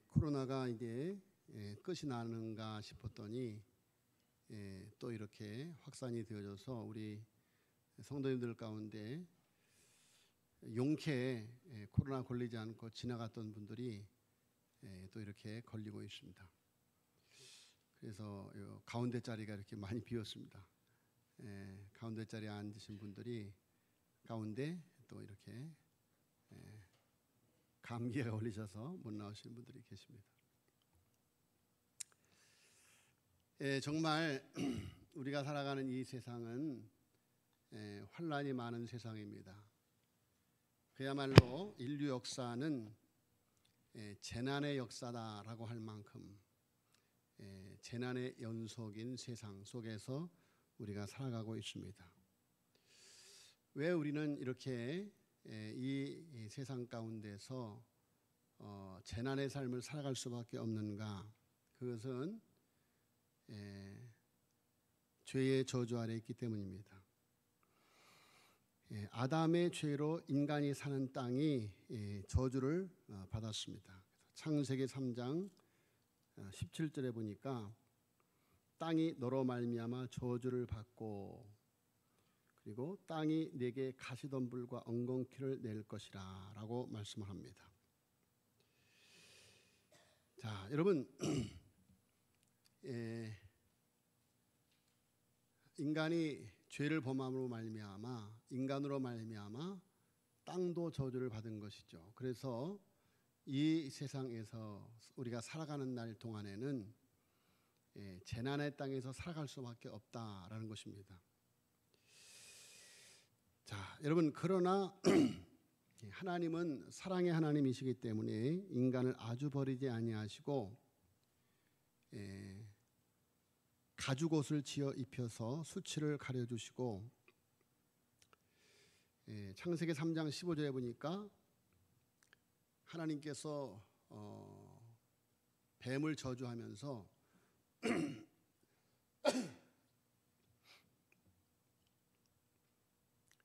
코로나가 이제 끝이 나는가 싶었더니 또 이렇게 확산이 되어져서 우리 성도님들 가운데 용케 코로나 걸리지 않고 지나갔던 분들이 또 이렇게 걸리고 있습니다. 그래서 가운데 자리가 이렇게 많이 비었습니다. 가운데 자리에 앉으신 분들이 가운데 또 이렇게 감기에 걸리셔서 못 나오시는 분들이 계십니다. 정말 우리가 살아가는 이 세상은 환란이 많은 세상입니다. 그야말로 인류 역사는 재난의 역사다라고 할 만큼 재난의 연속인 세상 속에서 우리가 살아가고 있습니다. 왜 우리는 이렇게 이 세상 가운데서 재난의 삶을 살아갈 수밖에 없는가? 그것은 죄의 저주 아래 있기 때문입니다. 아담의 죄로 인간이 사는 땅이 저주를 받았습니다. 창세기 3장 17절에 보니까 땅이 너로 말미암아 저주를 받고 그리고 땅이 내게 가시덤불과 엉겅퀴를 낼 것이라 라고 말씀을 합니다. 자, 여러분 인간이 죄를 범함으로 말미암아 인간으로 말미암아 땅도 저주를 받은 것이죠. 그래서 이 세상에서 우리가 살아가는 날 동안에는 재난의 땅에서 살아갈 수밖에 없다라는 것입니다. 자, 여러분 그러나 하나님은 사랑의 하나님이시기 때문에 인간을 아주 버리지 아니하시고 가죽옷을 지어 입혀서 수치를 가려주시고 창세기 3장 15절에 보니까 하나님께서 뱀을 저주하면서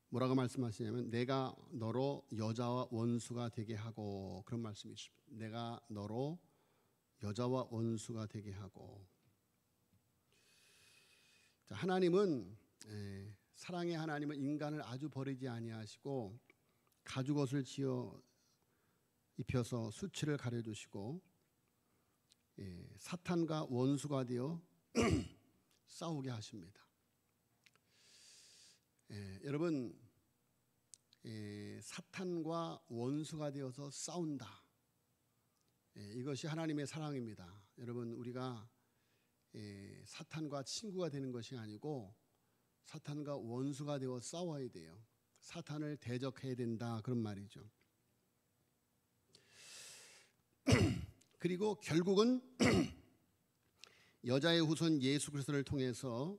뭐라고 말씀하시냐면 내가 너로 여자와 원수가 되게 하고 그런 말씀이 있습니다. 내가 너로 여자와 원수가 되게 하고. 자, 하나님은 사랑의 하나님은 인간을 아주 버리지 아니하시고 가죽옷을 지어 입혀서 수치를 가려주시고 사탄과 원수가 되어 싸우게 하십니다. 여러분 사탄과 원수가 되어서 싸운다. 이것이 하나님의 사랑입니다. 여러분 우리가 사탄과 친구가 되는 것이 아니고 사탄과 원수가 되어 싸워야 돼요. 사탄을 대적해야 된다 그런 말이죠. 그리고 결국은 여자의 후손 예수 그리스도를 통해서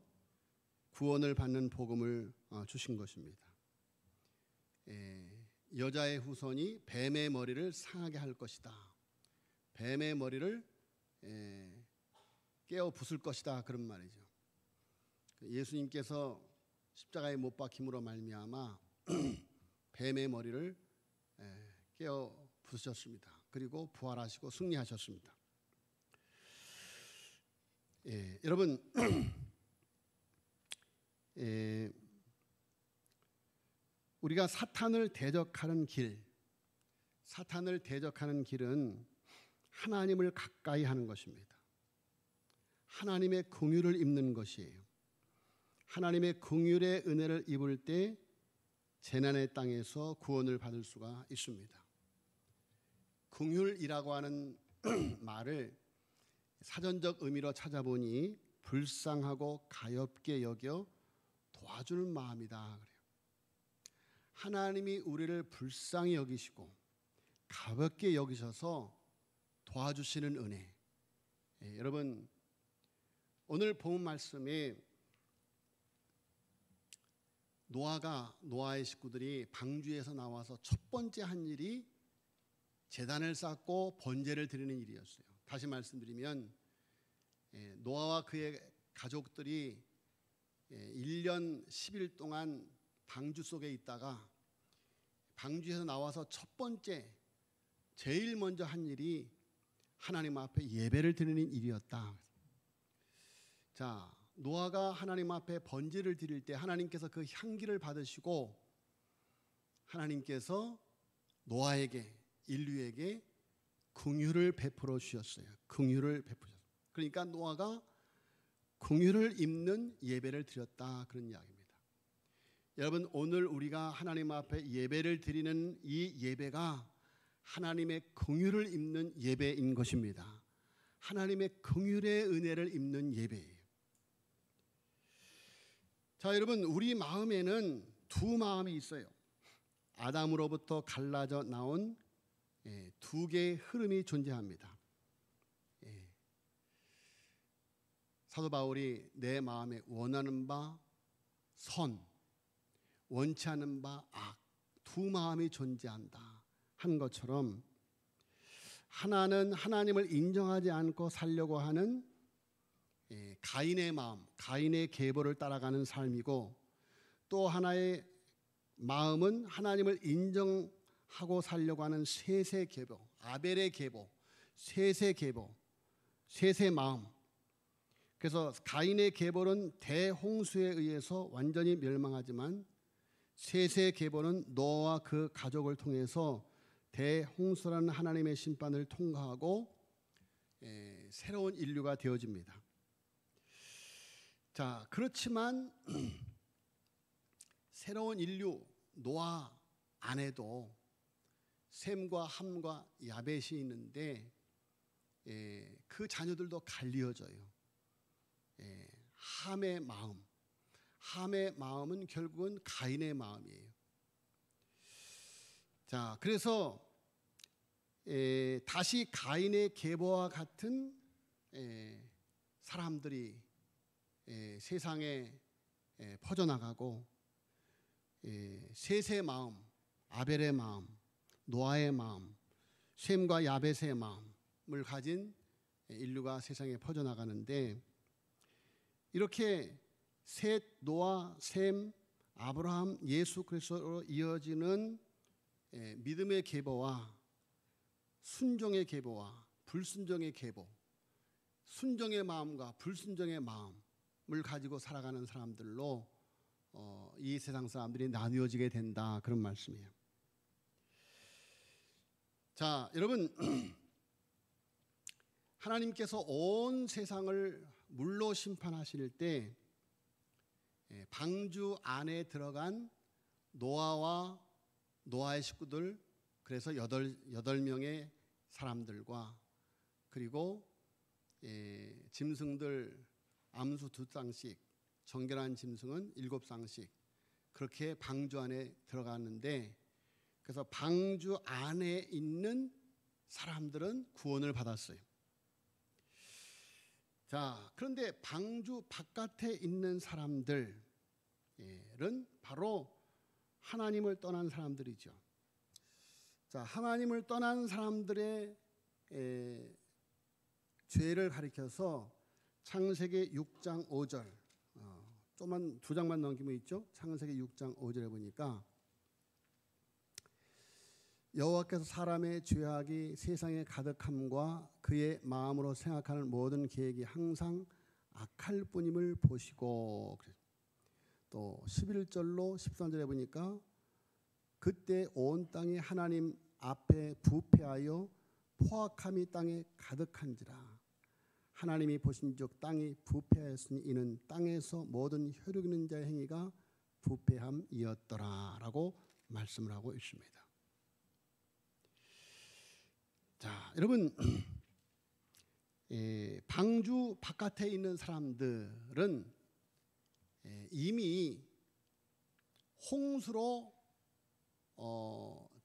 구원을 받는 복음을 주신 것입니다. 여자의 후손이 뱀의 머리를 상하게 할 것이다. 뱀의 머리를 깨어 부술 것이다 그런 말이죠. 예수님께서 십자가에 못 박힘으로 말미암아 뱀의 머리를 깨어 부수셨습니다. 그리고 부활하시고 승리하셨습니다. 여러분 우리가 사탄을 대적하는 길은 하나님을 가까이 하는 것입니다. 하나님의 긍휼을 입는 것이에요. 하나님의 긍휼의 은혜를 입을 때 재난의 땅에서 구원을 받을 수가 있습니다. 긍휼이라고 하는 말을 사전적 의미로 찾아보니 불쌍하고 가엾게 여겨 도와주는 마음이다 그래요. 하나님이 우리를 불쌍히 여기시고 가볍게 여기셔서 도와주시는 은혜. 여러분 오늘 본 말씀에 노아의 식구들이 방주에서 나와서 첫 번째 한 일이 제단을 쌓고 번제를 드리는 일이었어요. 다시 말씀드리면 노아와 그의 가족들이 1년 10일 동안 방주 속에 있다가 방주에서 나와서 첫 번째 제일 먼저 한 일이 하나님 앞에 예배를 드리는 일이었다. 자, 노아가 하나님 앞에 번제를 드릴 때 하나님께서 그 향기를 받으시고 하나님께서 노아에게, 인류에게 긍휼을 베풀어 주셨어요. 긍휼을 베푸셨어요. 그러니까 노아가 긍휼을 입는 예배를 드렸다, 그런 이야기입니다. 여러분, 오늘 우리가 하나님 앞에 예배를 드리는 이 예배가 하나님의 긍휼을 입는 예배인 것입니다. 하나님의 긍휼의 은혜를 입는 예배예요. 자, 여러분, 우리 마음에는 두 마음이 있어요. 아담으로부터 갈라져 나온 두 개의 흐름이 존재합니다. 사도 바울이 내 마음에 원하는 바 선, 원치 않은 바 악, 두 마음이 존재한다 한 것처럼 하나는 하나님을 인정하지 않고 살려고 하는 가인의 마음, 가인의 계보를 따라가는 삶이고, 또 하나의 마음은 하나님을 인정하고 살려고 하는 셋의 계보, 아벨의 계보, 셋의 계보, 셋의 마음. 그래서 가인의 계보는 대홍수에 의해서 완전히 멸망하지만 셋의 계보는 노아와 그 가족을 통해서 대홍수라는 하나님의 심판을 통과하고 새로운 인류가 되어집니다. 자, 그렇지만 새로운 인류 노아 안에도 셈과 함과 야벳이 있는데 그 자녀들도 갈리어져요. 함의 마음, 함의 마음은 결국은 가인의 마음이에요. 자, 그래서 다시 가인의 계보와 같은 사람들이 세상에 퍼져나가고 셋의 마음, 아벨의 마음, 노아의 마음, 셈과 야벳의 마음을 가진 인류가 세상에 퍼져나가는데, 이렇게 셋, 노아, 셈, 아브라함, 예수 그리스도로 이어지는 믿음의 계보와 순종의 계보와 불순종의 계보, 순종의 마음과 불순종의 마음을 가지고 살아가는 사람들로 이 세상 사람들이 나뉘어지게 된다, 그런 말씀이에요. 자, 여러분, 하나님께서 온 세상을 물로 심판하실 때 방주 안에 들어간 노아와 노아의 식구들, 그래서 여덟 명의 사람들과 그리고 짐승들 암수 2쌍씩, 정결한 짐승은 7쌍씩, 그렇게 방주 안에 들어갔는데, 그래서 방주 안에 있는 사람들은 구원을 받았어요. 자, 그런데 방주 바깥에 있는 사람들은 바로 하나님을 떠난 사람들이죠. 자, 하나님을 떠난 사람들의 죄를 가리켜서 창세기 6장 5절, 조금만 2장만 넘기면 있죠. 창세기 6장 5절에 보니까 여호와께서 사람의 죄악이 세상에 가득함과 그의 마음으로 생각하는 모든 계획이 항상 악할 뿐임을 보시고, 또 11절로 13절에 보니까 그때 온 땅이 하나님 앞에 부패하여 포악함이 땅에 가득한지라. 하나님이 보신즉 땅이 부패하였으니 이는 땅에서 모든 혈육 있는 자의 행위가 부패함이었더라라고 말씀을 하고 있습니다. 자, 여러분, 방주 바깥에 있는 사람들은 이미 홍수로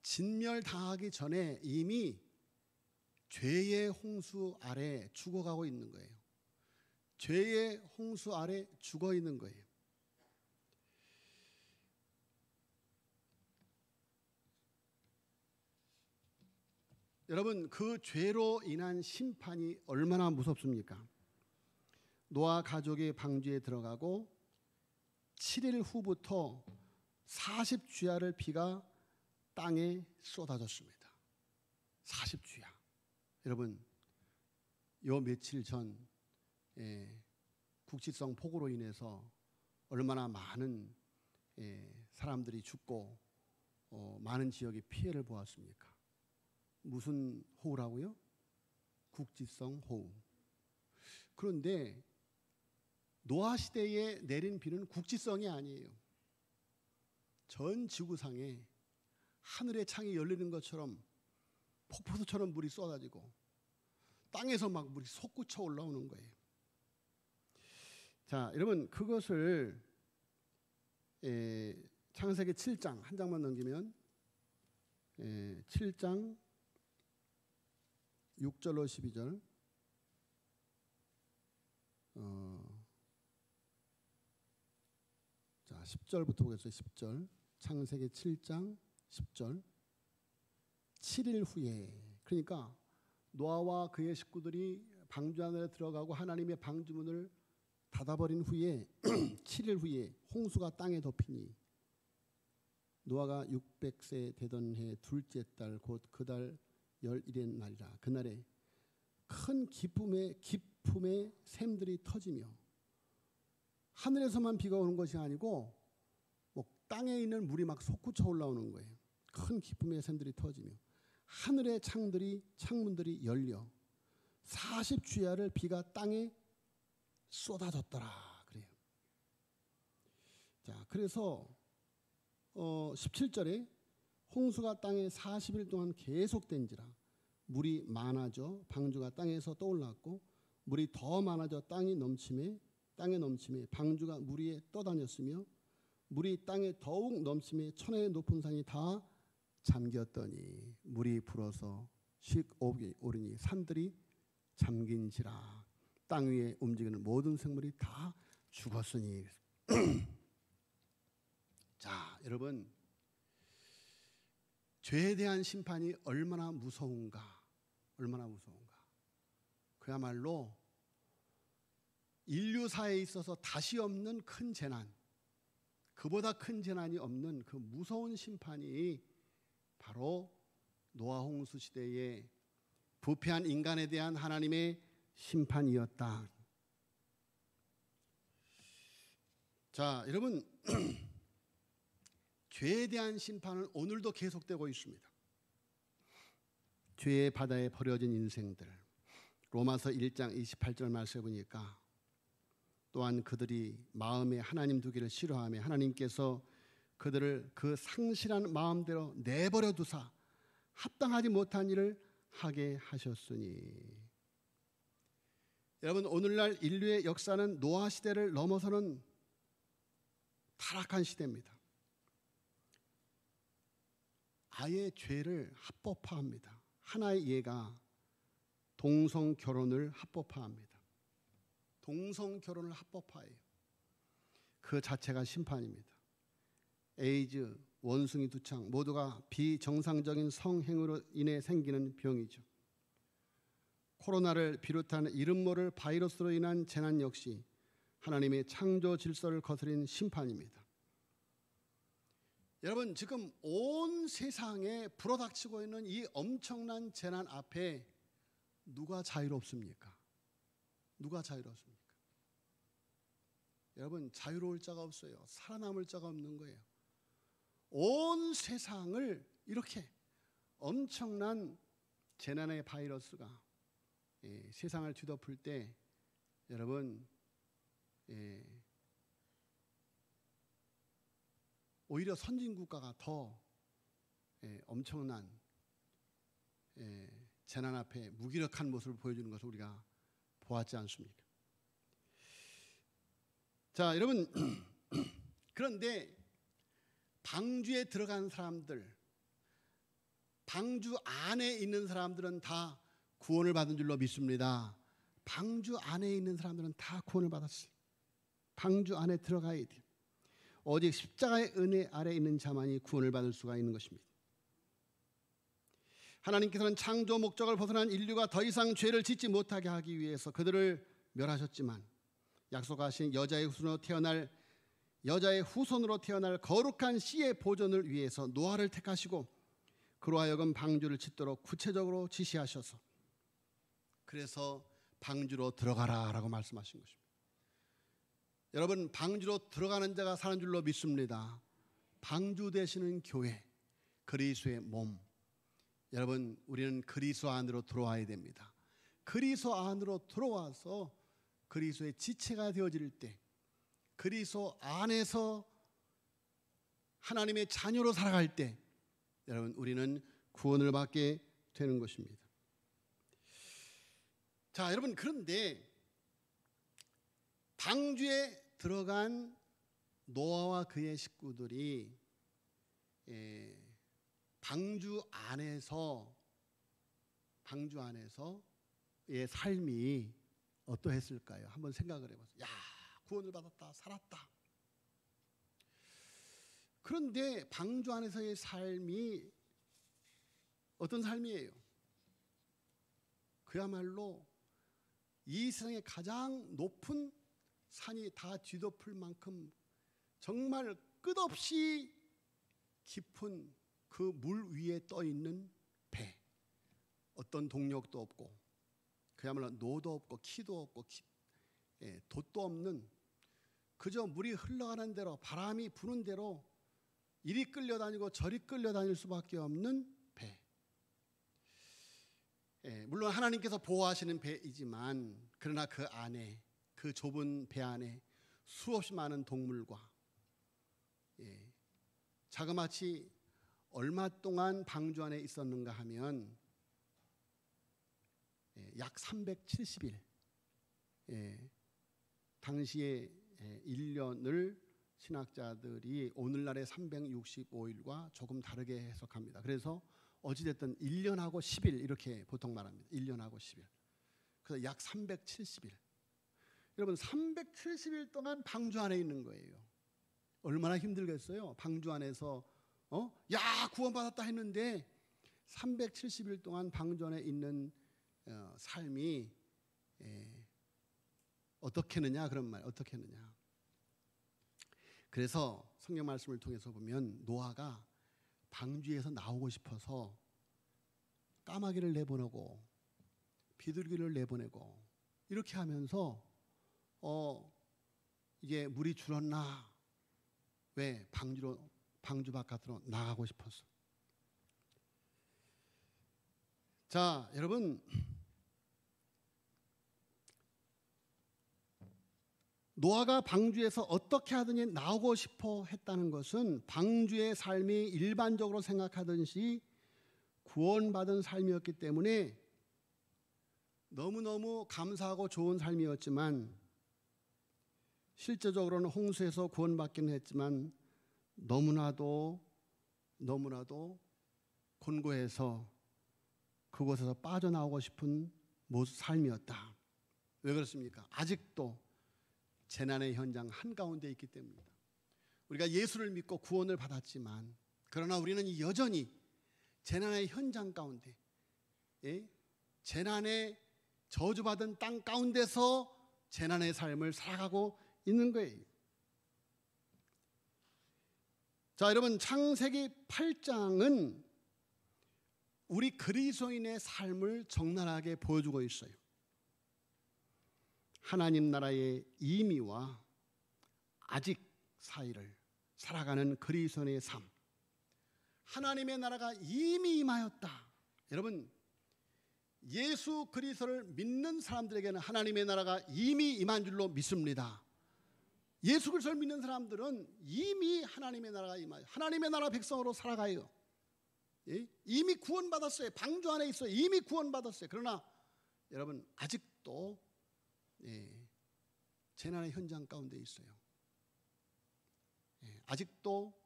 진멸당하기 전에 이미 죄의 홍수 아래 죽어가고 있는 거예요. 죄의 홍수 아래 죽어 있는 거예요. 여러분, 그 죄로 인한 심판이 얼마나 무섭습니까? 노아 가족이 방주에 들어가고 7일 후부터 40주야를 비가 땅에 쏟아졌습니다. 40주야. 여러분, 요 며칠 전 국지성 폭우로 인해서 얼마나 많은 사람들이 죽고 많은 지역이 피해를 보았습니까? 무슨 호우라고요? 국지성 호우. 그런데 노아 시대에 내린 비는 국지성이 아니에요. 전 지구상에 하늘의 창이 열리는 것처럼 폭포수처럼 물이 쏟아지고 땅에서 막 물이 솟구쳐 올라오는 거예요. 자, 여러분, 그것을 창세기 7장 한 장만 넘기면 7장 6절로 12절 자, 10절부터 보겠어요. 10절. 창세기 7장 10절. 7일 후에, 그러니까 노아와 그의 식구들이 방주 안에 들어가고 하나님의 방주문을 닫아버린 후에 7일 후에 홍수가 땅에 덮이니 노아가 600세 되던 해 둘째 달 곧 그 달 11의 날이라. 그날에 큰 기쁨의 샘들이 터지며, 하늘에서만 비가 오는 것이 아니고 뭐 땅에 있는 물이 막 솟구쳐 올라오는 거예요. 큰 기쁨의 샘들이 터지며 하늘의 창문들이 열려 40주야를 비가 땅에 쏟아졌더라 그래요. 자, 그래서 17절에 홍수가 땅에 40일 동안 계속된지라 물이 많아져 방주가 땅에서 떠올랐고 물이 더 많아져 땅에 넘침에 방주가 물 위에 떠다녔으며 물이 땅에 더욱 넘침에 천혜의 높은 산이 다 잠겼더니 물이 불어서 식옥이 오르니 산들이 잠긴지라 땅 위에 움직이는 모든 생물이 다 죽었으니. 자, 여러분, 죄에 대한 심판이 얼마나 무서운가. 그야말로 인류사에 있어서 다시 없는 큰 재난, 그보다 큰 재난이 없는 그 무서운 심판이 바로 노아 홍수 시대에 부패한 인간에 대한 하나님의 심판이었다. 자, 여러분, 죄에 대한 심판은 오늘도 계속되고 있습니다. 죄의 바다에 버려진 인생들, 로마서 1장 28절 말씀해 보니까 또한 그들이 마음에 하나님 두기를 싫어하며 하나님께서 그들을 그 상실한 마음대로 내버려 두사 합당하지 못한 일을 하게 하셨으니. 여러분, 오늘날 인류의 역사는 노아 시대를 넘어서는 타락한 시대입니다. 아예 죄를 합법화합니다. 하나의 예가 동성 결혼을 합법화합니다. 동성 결혼을 합법화해요. 그 자체가 심판입니다. 에이즈, 원숭이 두창 모두가 비정상적인 성행위로 인해 생기는 병이죠. 코로나를 비롯한 이름 모를 바이러스로 인한 재난 역시 하나님의 창조 질서를 거스린 심판입니다. 여러분, 지금 온 세상에 불어닥치고 있는 이 엄청난 재난 앞에 누가 자유롭습니까? 누가 자유롭습니까? 여러분, 자유로울 자가 없어요. 살아남을 자가 없는 거예요. 온 세상을 이렇게 엄청난 재난의 바이러스가 세상을 뒤덮을 때 여러분, 오히려 선진국가가 더 엄청난 재난 앞에 무기력한 모습을 보여주는 것을 우리가 보았지 않습니까? 자, 여러분, 그런데 방주에 들어간 사람들, 방주 안에 있는 사람들은 다 구원을 받은 줄로 믿습니다. 방주 안에 있는 사람들은 다 구원을 받았어요. 방주 안에 들어가야 돼요. 오직 십자가의 은혜 아래 있는 자만이 구원을 받을 수가 있는 것입니다. 하나님께서는 창조 목적을 벗어난 인류가 더 이상 죄를 짓지 못하게 하기 위해서 그들을 멸하셨지만 약속하신 여자의 후손으로 태어날 거룩한 씨의 보존을 위해서 노아를 택하시고 그로 하여금 방주를 짓도록 구체적으로 지시하셔서 그래서 방주로 들어가라라고 말씀하신 것입니다. 여러분, 방주로 들어가는 자가 사는 줄로 믿습니다. 방주 되시는 교회, 그리스도의 몸. 여러분, 우리는 그리스도 안으로 들어와야 됩니다. 그리스도 안으로 들어와서 그리스도의 지체가 되어질 때, 그리스도 안에서 하나님의 자녀로 살아갈 때, 여러분, 우리는 구원을 받게 되는 것입니다. 자, 여러분, 그런데 방주에 들어간 노아와 그의 식구들이 방주 안에서의 삶이 어떠했을까요? 한번 생각을 해보세요. 야, 구원을 받았다, 살았다. 그런데 방주 안에서의 삶이 어떤 삶이에요? 그야말로 이 세상의 가장 높은 산이 다 뒤덮을 만큼 정말 끝없이 깊은 그 물 위에 떠 있는 배. 어떤 동력도 없고 그야말로 노도 없고 키도 없고 돛도 없는, 그저 물이 흘러가는 대로, 바람이 부는 대로 이리 끌려다니고 저리 끌려다닐 수밖에 없는 배. 물론 하나님께서 보호하시는 배이지만, 그러나 그 안에, 그 좁은 배 안에 수없이 많은 동물과 자그마치 얼마 동안 방주 안에 있었는가 하면 약 370일, 당시의 1년을 신학자들이 오늘날의 365일과 조금 다르게 해석합니다. 그래서 어찌됐든 1년하고 10일 이렇게 보통 말합니다. 1년하고 10일. 그래서 약 370일. 여러분, 370일 동안 방주 안에 있는 거예요. 얼마나 힘들겠어요? 방주 안에서 야, 구원받았다 했는데 370일 동안 방주 안에 있는 삶이 어떻게 했느냐, 그런 말, 어떻게 했느냐. 그래서 성경 말씀을 통해서 보면 노아가 방주에서 나오고 싶어서 까마귀를 내보내고 비둘기를 내보내고 이렇게 하면서 이게 물이 줄었나? 왜? 방주 바깥으로 나가고 싶어서. 자, 여러분, 노아가 방주에서 어떻게 하든지 나오고 싶어 했다는 것은 방주의 삶이 일반적으로 생각하듯이 구원받은 삶이었기 때문에 너무너무 감사하고 좋은 삶이었지만, 실제적으로는 홍수에서 구원받기는 했지만 너무나도 곤고해서 그곳에서 빠져나오고 싶은 삶이었다. 왜 그렇습니까? 아직도 재난의 현장 한가운데 있기 때문입니다. 우리가 예수를 믿고 구원을 받았지만, 그러나 우리는 여전히 재난의 현장 가운데, 재난의 저주받은 땅 가운데서 재난의 삶을 살아가고 있는 거예요. 자, 여러분, 창세기 8장은 우리 그리스도인의 삶을 적나라하게 보여주고 있어요. 하나님 나라의 임의와 아직 사이를 살아가는 그리스도인의 삶. 하나님의 나라가 이미 임하였다. 여러분, 예수 그리스도를 믿는 사람들에게는 하나님의 나라가 이미 임한 줄로 믿습니다. 예수 그리스도를 믿는 사람들은 이미 하나님의 나라가 임하여 하나님의 나라 백성으로 살아가요. 이미 구원받았어요. 방주 안에 있어요. 이미 구원받았어요. 그러나 여러분, 아직도 재난의 현장 가운데 있어요. 아직도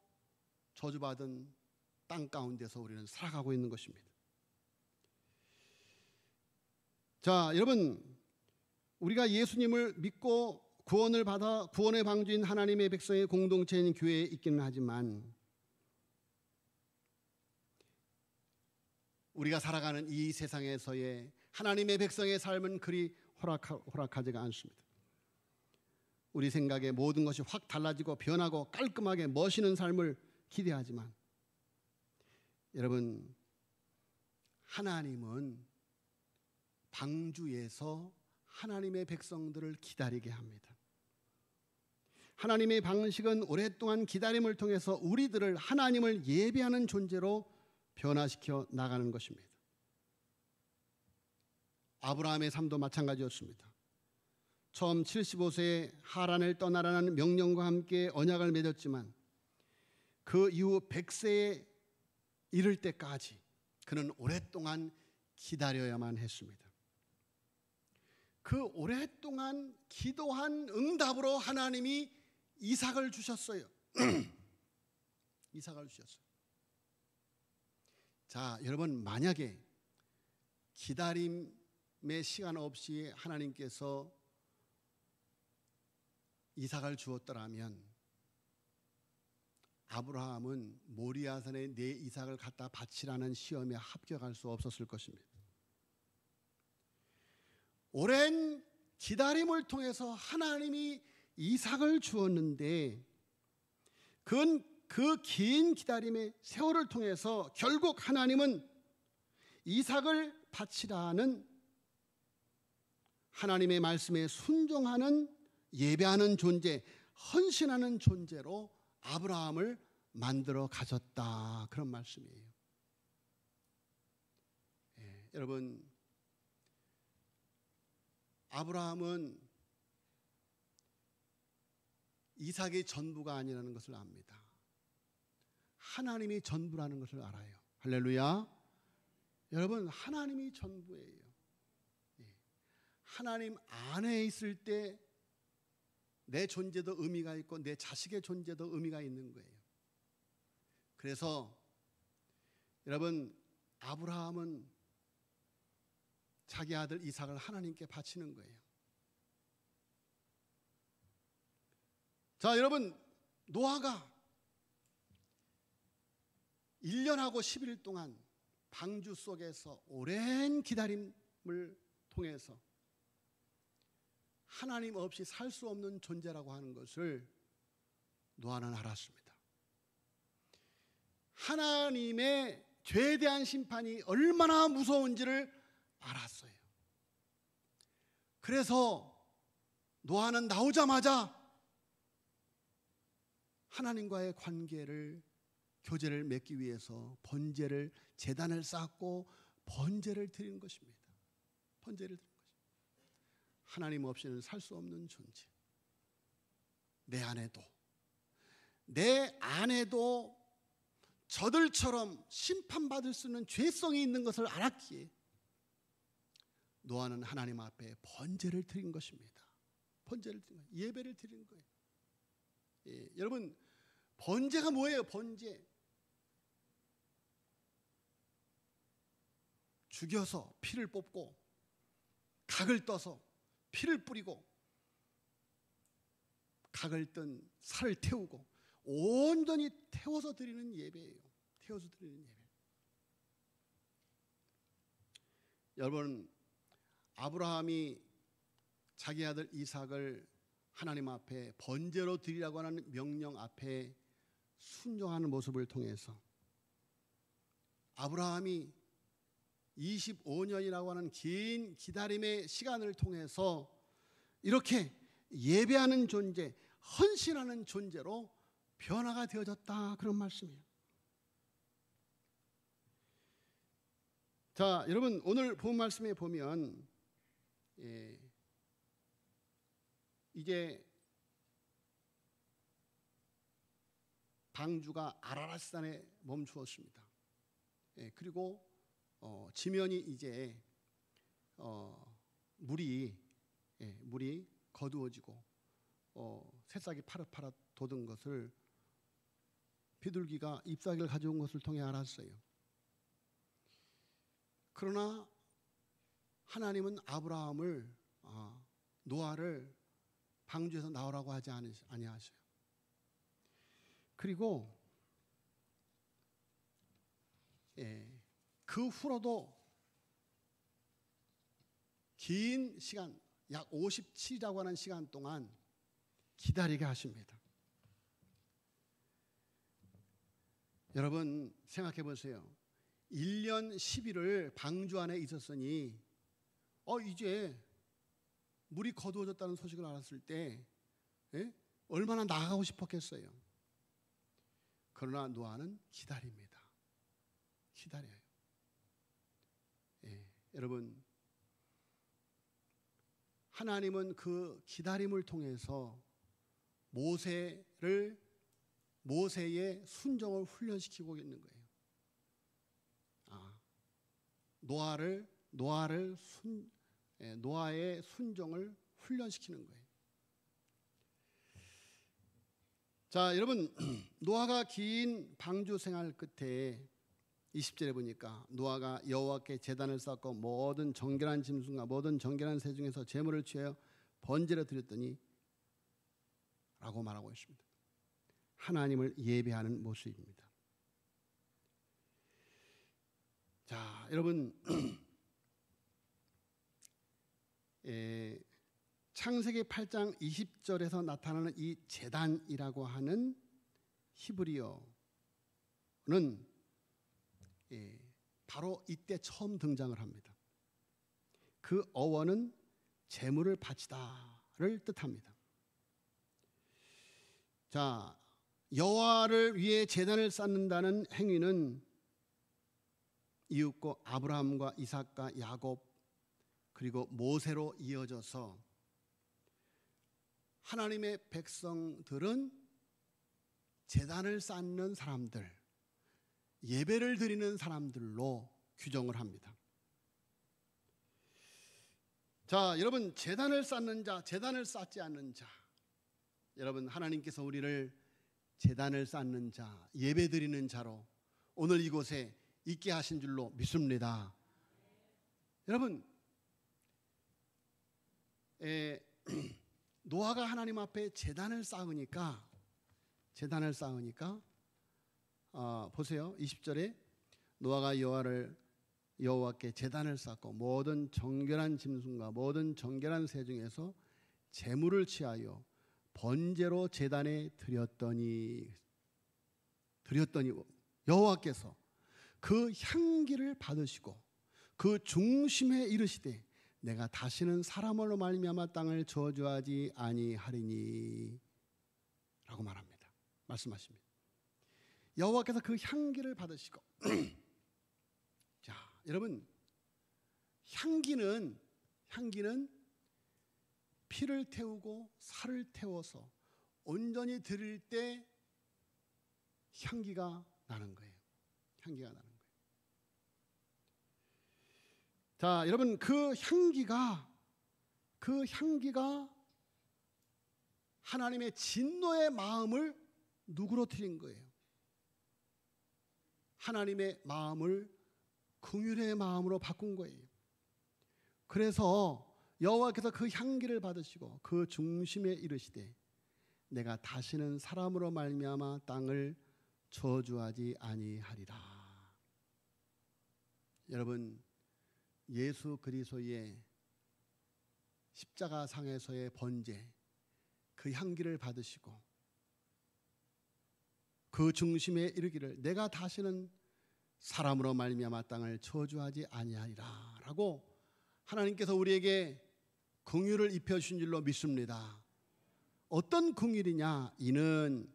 저주받은 땅 가운데서 우리는 살아가고 있는 것입니다. 자, 여러분, 우리가 예수님을 믿고 구원을 받아 구원의 방주인 하나님의 백성의 공동체인 교회에 있기는 하지만, 우리가 살아가는 이 세상에서의 하나님의 백성의 삶은 그리 호락하지가 않습니다. 우리 생각에 모든 것이 확 달라지고 변하고 깔끔하게 멋있는 삶을 기대하지만, 여러분, 하나님은 방주에서 하나님의 백성들을 기다리게 합니다. 하나님의 방식은 오랫동안 기다림을 통해서 우리들을 하나님을 예배하는 존재로 변화시켜 나가는 것입니다. 아브라함의 삶도 마찬가지였습니다. 처음 75세에 하란을 떠나라는 명령과 함께 언약을 맺었지만 그 이후 100세에 이를 때까지 그는 오랫동안 기다려야만 했습니다. 그 오랫동안 기도한 응답으로 하나님이 이삭을 주셨어요. 이삭을 주셨어요. 자, 여러분, 만약에 기다림의 시간 없이 하나님께서 이삭을 주었더라면 아브라함은 모리아산에 내 이삭을 갖다 바치라는 시험에 합격할 수 없었을 것입니다. 오랜 기다림을 통해서 하나님이 이삭을 주었는데 그건 그 긴 기다림의 세월을 통해서 결국 하나님은 이삭을 바치라는 하나님의 말씀에 순종하는 예배하는 존재, 헌신하는 존재로 아브라함을 만들어 가졌다, 그런 말씀이에요. 여러분, 아브라함은 이삭이 전부가 아니라는 것을 압니다. 하나님이 전부라는 것을 알아요. 할렐루야. 여러분, 하나님이 전부예요. 하나님 안에 있을 때 내 존재도 의미가 있고 내 자식의 존재도 의미가 있는 거예요. 그래서 여러분, 아브라함은 자기 아들 이삭을 하나님께 바치는 거예요. 자, 여러분, 노아가 1년하고 10일 동안 방주 속에서 오랜 기다림을 통해서 하나님 없이 살 수 없는 존재라고 하는 것을 노아는 알았습니다. 하나님의 죄에 대한 심판이 얼마나 무서운지를 알았어요. 그래서 노아는 나오자마자 하나님과의 교제를 맺기 위해서 번제를, 제단을 쌓고 번제를 드리는 것입니다. 번제를 드리는 것입니다. 하나님 없이는 살 수 없는 존재. 내 안에도 저들처럼 심판받을 수 있는 죄성이 있는 것을 알았기에 노아는 하나님 앞에 번제를 드린 것입니다. 번제를 드린 거예요. 예배를 드린 거예요. 여러분, 번제가 뭐예요? 번제. 죽여서 피를 뽑고 각을 떠서 피를 뿌리고 각을 뜬 살을 태우고 온전히 태워서 드리는 예배예요. 태워서 드리는 예배. 여러분, 아브라함이 자기 아들 이삭을 하나님 앞에 번제로 드리라고 하는 명령 앞에 순종하는 모습을 통해서 아브라함이 25년이라고 하는 긴 기다림의 시간을 통해서 이렇게 예배하는 존재, 헌신하는 존재로 변화가 되어졌다, 그런 말씀이에요. 자, 여러분, 오늘 본 말씀에 보면 이제 방주가 아라랏산에 멈추었습니다. 그리고 지면이 이제 물이 거두어지고 새싹이 파릇파릇 돋은 것을 비둘기가 잎사귀를 가져온 것을 통해 알았어요. 그러나 하나님은 아브라함을 노아를 방주에서 나오라고 하지 아니하셔요. 그리고 그 후로도 긴 시간, 약 57이라고 하는 시간 동안 기다리게 하십니다. 여러분, 생각해 보세요. 1년 10일을 방주 안에 있었으니 이제 물이 거두어졌다는 소식을 알았을 때 얼마나 나가고 싶었겠어요. 그러나 노아는 기다립니다. 기다려요. 여러분, 하나님은 그 기다림을 통해서 모세의 순종을 훈련시키고 있는 거예요. 노아의 순종을 훈련시키는 거예요. 자, 여러분, 노아가 긴 방주 생활 끝에 20절에 보니까 노아가 여호와께 제단을 쌓고 모든 정결한 짐승과 모든 정결한 새 중에서 제물을 취하여 번제로 드렸더니 라고 말하고 있습니다. 하나님을 예배하는 모습입니다. 자, 여러분, 창세기 8장 20절에서 나타나는 이 제단이라고 하는 히브리어는 바로 이때 처음 등장을 합니다. 그 어원은 제물을 바치다를 뜻합니다. 자, 여호와를 위해 제단을 쌓는다는 행위는 이윽고 아브라함과 이삭과 야곱 그리고 모세로 이어져서 하나님의 백성들은 제단을 쌓는 사람들, 예배를 드리는 사람들로 규정을 합니다. 자, 여러분, 제단을 쌓는 자, 제단을 쌓지 않는 자, 여러분, 하나님께서 우리를 제단을 쌓는 자, 예배 드리는 자로 오늘 이곳에 있게 하신 줄로 믿습니다. 여러분, 노아가 하나님 앞에 제단을 쌓으니까 보세요. 20절에 노아가 여호와께 제단을 쌓고 모든 정결한 짐승과 모든 정결한 새 중에서 제물을 취하여 번제로 제단에 드렸더니 여호와께서 그 향기를 받으시고 그 중심에 이르시되 내가 다시는 사람으로 말미암아 땅을 저주하지 아니하리니 라고 말씀하십니다. 여호와께서 그 향기를 받으시고 자, 여러분, 향기는 피를 태우고 살을 태워서 온전히 드릴 때 향기가 나는 거예요. 자, 여러분, 그 향기가 하나님의 진노의 마음을 누그러뜨린 거예요. 하나님의 마음을 긍휼의 마음으로 바꾼 거예요. 그래서 여호와께서 그 향기를 받으시고 그 중심에 이르시되 내가 다시는 사람으로 말미암아 땅을 저주하지 아니하리라. 여러분, 예수 그리스도의 십자가상에서의 번제, 그 향기를 받으시고 그 중심에 이르기를 내가 다시는 사람으로 말미암아 땅을 저주하지 아니하리라 라고 하나님께서 우리에게 긍휼을 입혀주신 줄로 믿습니다. 어떤 긍휼이냐? 이는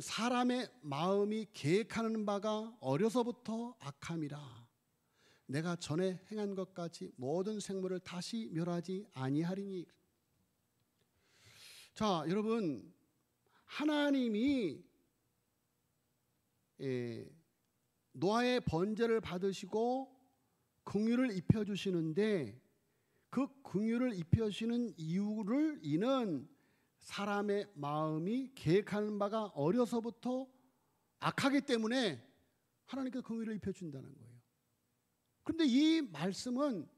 사람의 마음이 계획하는 바가 어려서부터 악함이라. 내가 전에 행한 것 같이 모든 생물을 다시 멸하지 아니하리니. 자, 여러분, 하나님이 노아의 번제를 받으시고 긍휼을 입혀주시는데 그 긍휼을 입혀주시는 이는 사람의 마음이 계획하는 바가 어려서부터 악하기 때문에 하나님께서 긍휼을 입혀준다는 거예요. 그런데 이 말씀은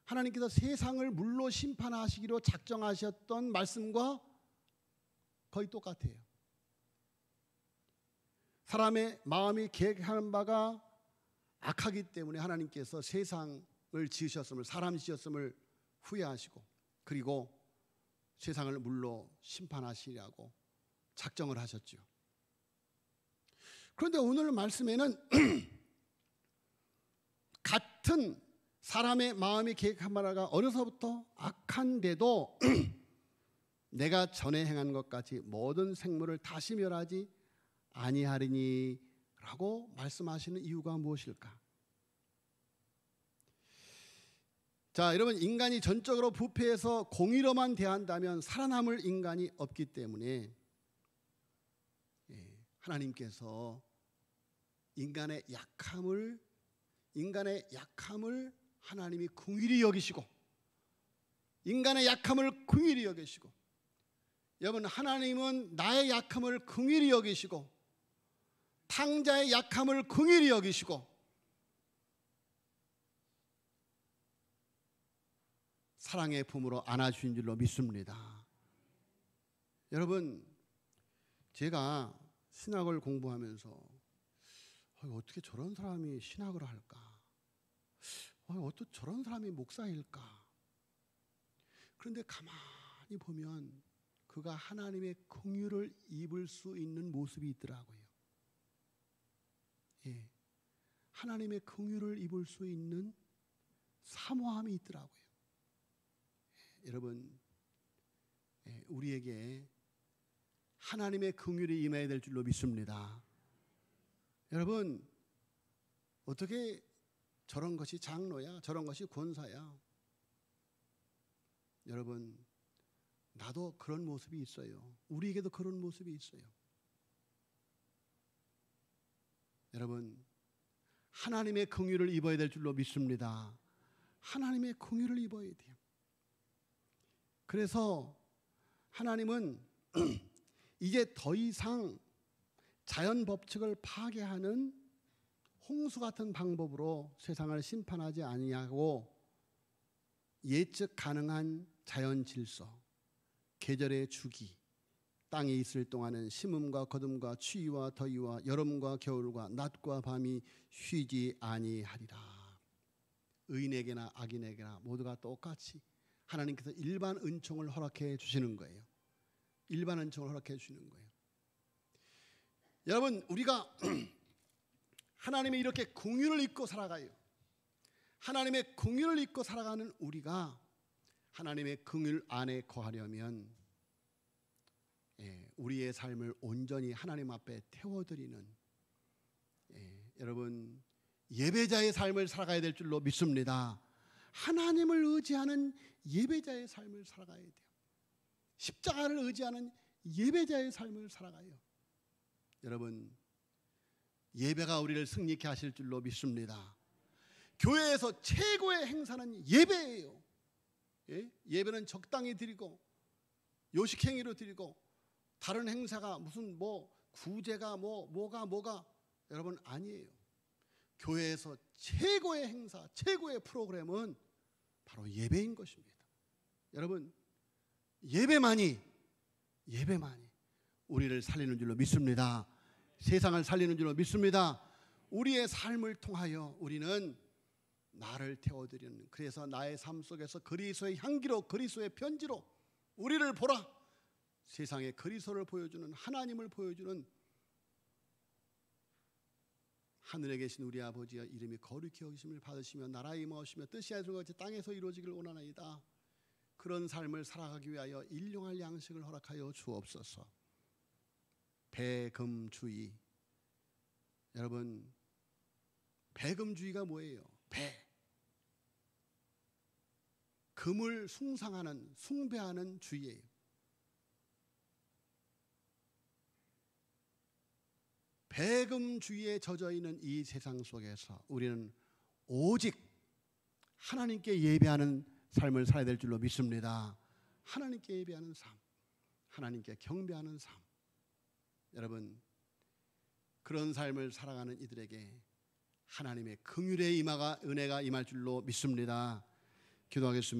하나님께서 세상을 물로 심판하시기로 작정하셨던 말씀과 거의 똑같아요. 사람의 마음이 계획하는 바가 악하기 때문에 하나님께서 세상을 지으셨음을, 사람 지으셨음을 후회하시고 그리고 세상을 물로 심판하시려고 작정을 하셨죠. 그런데 오늘 말씀에는 같은 사람의 마음이 계획한 바가 어려서부터 악한데도 내가 전에 행한 것 같이 모든 생물을 다시 멸하지 아니하리니 라고 말씀하시는 이유가 무엇일까? 자, 여러분, 인간이 전적으로 부패해서 공의로만 대한다면 살아남을 인간이 없기 때문에 하나님께서 인간의 약함을 하나님이 긍휼히 여기시고, 인간의 약함을 긍휼히 여기시고, 여러분, 하나님은 나의 약함을 긍휼히 여기시고 탕자의 약함을 긍휼히 여기시고 사랑의 품으로 안아주신 줄로 믿습니다. 여러분, 제가 신학을 공부하면서 어떻게 저런 사람이 신학을 할까? 어떻게 저런 사람이 목사일까? 그런데 가만히 보면 그가 하나님의 긍휼을 입을 수 있는 모습이 있더라고요. 예, 하나님의 긍휼을 입을 수 있는 사모함이 있더라고요. 여러분, 우리에게 하나님의 긍휼이 임해야 될 줄로 믿습니다. 여러분, 어떻게 저런 것이 장로야, 저런 것이 권사야? 여러분, 나도 그런 모습이 있어요. 우리에게도 그런 모습이 있어요. 여러분, 하나님의 긍휼을 입어야 될 줄로 믿습니다. 하나님의 긍휼을 입어야 돼요. 그래서 하나님은 이제 더 이상 자연 법칙을 파괴하는 홍수 같은 방법으로 세상을 심판하지 아니하고 예측 가능한 자연 질서, 계절의 주기, 땅에 있을 동안은 심음과 거둠과 추위와 더위와 여름과 겨울과 낮과 밤이 쉬지 아니하리라. 의인에게나 악인에게나 모두가 똑같이 하나님께서 일반 은총을 허락해 주시는 거예요. 일반 은총을 허락해 주시는 거예요. 여러분, 우리가 하나님의 이렇게 긍휼을 입고 살아가요. 하나님의 긍휼을 입고 살아가는 우리가 하나님의 긍휼 안에 거하려면 우리의 삶을 온전히 하나님 앞에 태워드리는 여러분, 예배자의 삶을 살아가야 될 줄로 믿습니다. 하나님을 의지하는 예배자의 삶을 살아가야 돼요. 십자가를 의지하는 예배자의 삶을 살아가요. 여러분, 예배가 우리를 승리케 하실 줄로 믿습니다. 교회에서 최고의 행사는 예배예요. 예배는 적당히 드리고 요식행위로 드리고 다른 행사가 무슨 구제가 뭐가 여러분 아니에요. 교회에서 최고의 행사, 최고의 프로그램은 바로 예배인 것입니다. 여러분, 예배만이 우리를 살리는 줄로 믿습니다. 세상을 살리는 줄로 믿습니다. 우리의 삶을 통하여 우리는 나를 태워드리는, 그래서 나의 삶 속에서 그리스도의 향기로, 그리스도의 편지로 우리를 보라, 세상에 그리스도를 보여주는, 하나님을 보여주는 하늘에 계신 우리 아버지여, 이름이 거룩히 여기심을 받으시며 나라에 임하시며 뜻이 하늘과 같이 땅에서 이루어지길 원하나이다. 그런 삶을 살아가기 위하여 일용할 양식을 허락하여 주옵소서. 배금주의. 여러분, 배금주의가 뭐예요? 금을 숭배하는 주의예요. 배금주의에 젖어 있는 이 세상 속에서 우리는 오직 하나님께 예배하는 삶을 살아야 될 줄로 믿습니다. 하나님께 예배하는 삶, 하나님께 경배하는 삶. 여러분, 그런 삶을 살아가는 이들에게 하나님의 긍휼의 은혜가 임할 줄로 믿습니다. 기도하겠습니다.